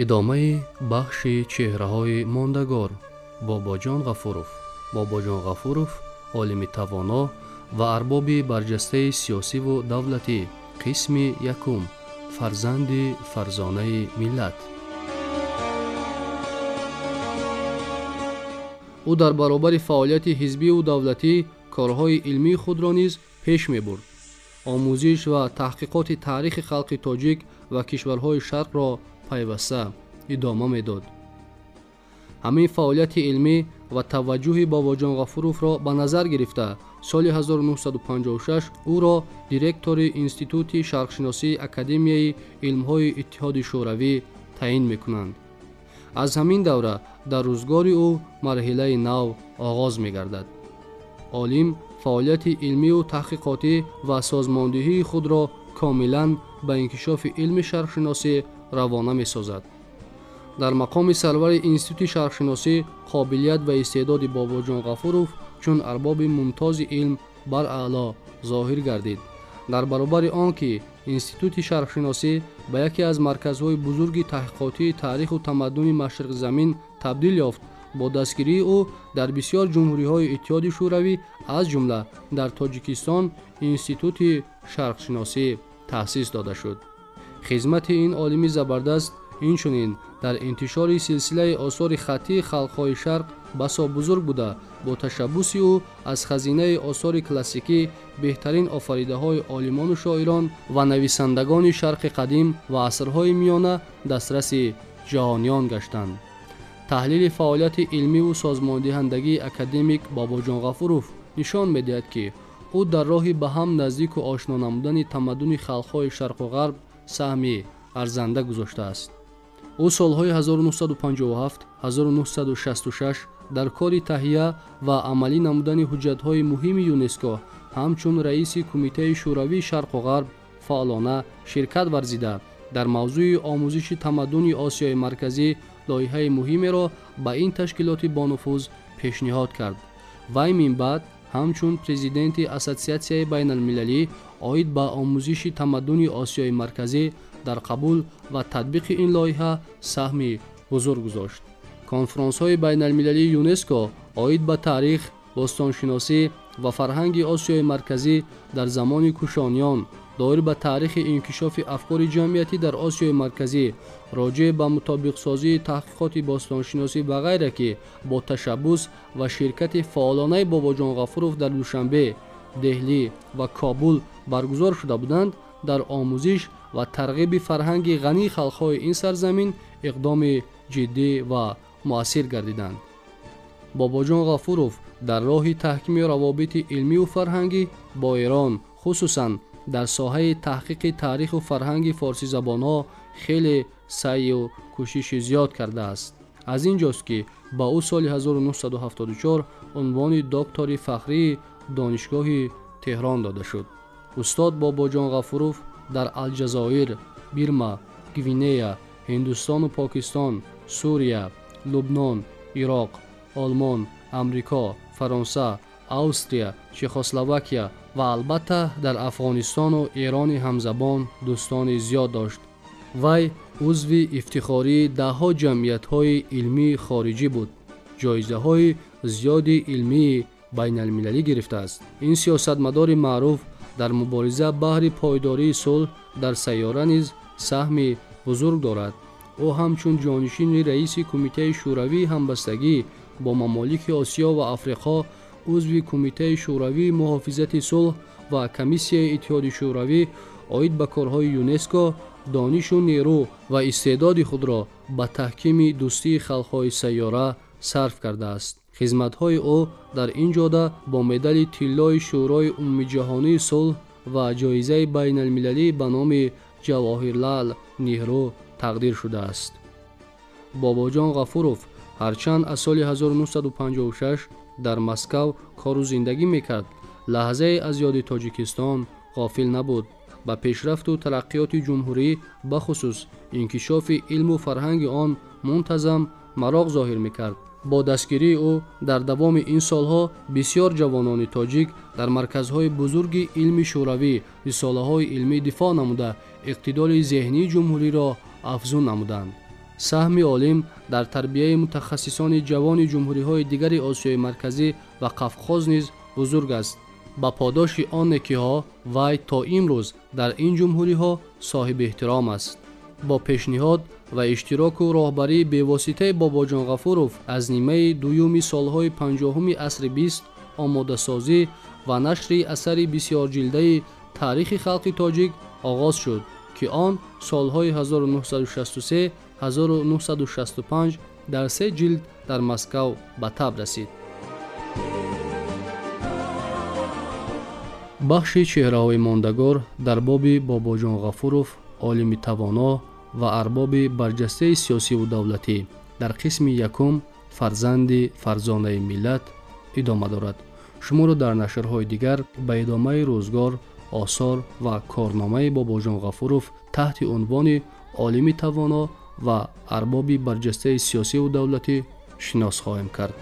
ادامه بخش چهره‌های ماندگار. باباجان غفورов. باباجان غفورов عالم توانا و ارباب برجسته سیاسی و دولتی. قسم یکم. فرزند فرزانه ملت. او در برابر فعالیت حزبی و دولتی کارهای علمی خود را نیز پیش می‌برد. آموزش و تحقیقات تاریخ خلق تاجیک و کشورهای شرق را پیوسته ادامه می‌داد. همین فعالیت علمی و توجه باباجان غفورов را به نظر گرفته سال 1956 او را دیرکتور انستیتوت شرقشناسی اکادمیای علم‌های اتحاد شوروی تعیین می‌کنند. از همین دوره در روزگار او مرحله نو آغاز می‌گردد. عالم فعالیت علمی و تحقیقاتی و سازماندهی خود را کاملاً به انکشاف علم شرقشناسی روانه می‌سازد. در مقام سرور انستیتوت شرقشناسی قابلیت و استعداد باباجان غفورov چون ارباب ممتاز علم بر اعلی ظاهر گردید. در برابر آنکه انستیتوت شرقشناسی به یکی از مرکزهای بزرگ تحقیقاتی تاریخ و تمدن مشرق زمین تبدیل یافت، با دستگیری او در بسیار جمهوری‌های اتحاد شوروی از جمله در تاجیکستان انستیتوت شرقشناسی تأسیس داده شد. خدمت این عالم زبردست اینچنین در انتشار سلسله آثار خطی خلق‌های شرق بسا بزرگ بوده، با تشبث او از خزینه آثار کلاسیکی بهترین آفریده‌های عالمان و شاعران و نویسندگان شرق قدیم و عصرهای میانه دسترس جهانیان گشتند. تحلیل فعالیت علمی و سازماندهندگی اکادمیک باباجان غفورov نشان می‌دهد که او در راه به هم نزدیک و آشنا نمودن تمدن خلق‌های شرق و غرب سهمی ارزنده گذاشته است. او سالهای 1957 1966 در کار تهیه و عملی نمودن حجت‌های مهم یونسکو همچون رئیس کمیته شوروی شرق و غرب فعالانه شرکت ورزیده در موضوع آموزش تمدن آسیای مرکزی لایحه مهمی را به این تشکیلات بانفوذ پیشنهاد کرد. وی من بعد همچون پرزیدنت اسوسیاسیای بین المللی عاید به آموزش تمدن آسیای مرکزی در قبول و تطبیق این لایحه سهمی بزرگ گذاشت. کنفرانس‌های بین المللی یونسکو عاید به تاریخ، باستانشناسی و فرهنگ آسیای مرکزی در زمان کوشانیان، دایر به تاریخ انکشاف افکار جمعیتی در آسیای مرکزی، راجع به مطابق سازی تحقیقات باستانشناسی و غیره که با تشبث و شرکت فعالانه باباجان غفورov در دوشنبه، دهلی و کابل برگزار شده بودند، در آموزش و ترغیب فرهنگ غنی خلق‌های این سرزمین اقدام جدی و مؤثر گردیدند. باباجان غفورov در راه تحکیم روابط علمی و فرهنگی با ایران، خصوصاً در ساحه تحقیق تاریخ و فرهنگ فارسی زبان‌ها خیلی سعی و کوشش زیاد کرده است. از اینجاست که با او سال 1974 عنوان دکتر فخری دانشگاه تهران داده شد. استاد باباجان غفورov در الجزایر، برما، گوینه، هندوستان و پاکستان، سوریه، لبنان، عراق، آلمان، امریکا، فرانسه، استرالیا، چکسلواکیه و البته در افغانستان و ایران همزبان دوستان زیاد داشت. وی عضو افتخاری ده‌ها جمعیت‌های علمی خارجی بود. جایزه‌های زیاد علمی بین المللی گرفته است. این سیاستمدار معروف در مبارزه بهر پایداری صلح در سیاره نیز سهم بزرگ دارد. او همچون جانشین رئیس کمیته شوروی همبستگی با ممالک آسیا و افریقا، عضو کمیته شوروی محافظت صلح و کمیسیون اتحاد شوروی عاید به کارهای یونسکو دانش و نیرو و استعداد خود را به تحکیم دوستی خلق‌های سیاره صرف کرده است. خدمت‌های او در این جهت با مدال طلای شورای عمومی جهانی صلح و جایزه بین المللی به نام جواهرلال نهرو تقدیر شده است. باباجان غفورov هرچند از سال 1956 در مسکو کار و زندگی میکرد، لحظه از یاد تاجیکستان غافل نبود. به پیشرفت و ترقیات جمهوری بخصوص انکشاف علم و فرهنگ آن منتظم مراغ ظاهر میکرد. با دستگیری او در دوام این سالها بسیار جوانان تاجیک در مرکزهای بزرگ علمی شوروی رساله‌های علمی دفاع نموده اقتدار ذهنی جمهوری را افزون نمودند. سهم عالم در تربیه متخصصان جوان جمهوری‌های دیگر آسیای مرکزی و قفقاز نیز بزرگ است. با پاداش آن نکی‌ها وی تا امروز در این جمهوری‌ها صاحب احترام است. با پیشنهاد و اشتراک و راهبری بواسطه باباجان غفورов از نیمه دوم سالهای 50 عصر 20 آماده سازی و نشر اثر بسیار جلده تاریخ خلق تاجیک آغاز شد که آن سالهای 1963 1965 در 3 جلد در مسکو به تب رسید. بخش چهره‌های ماندگار در باب باباجان غفورов عالم توانا و ارباب برجسته سیاسی و دولتی در قسم یکم فرزند فرزانه ملت ادامه دارد. شما را در نشرهای دیگر به ادامه روزگار، آثار و کارنامه باباجان غفورov تحت عنوان عالم توانا و ارباب برجسته سیاسی و دولتی شناس خواهیم کرد.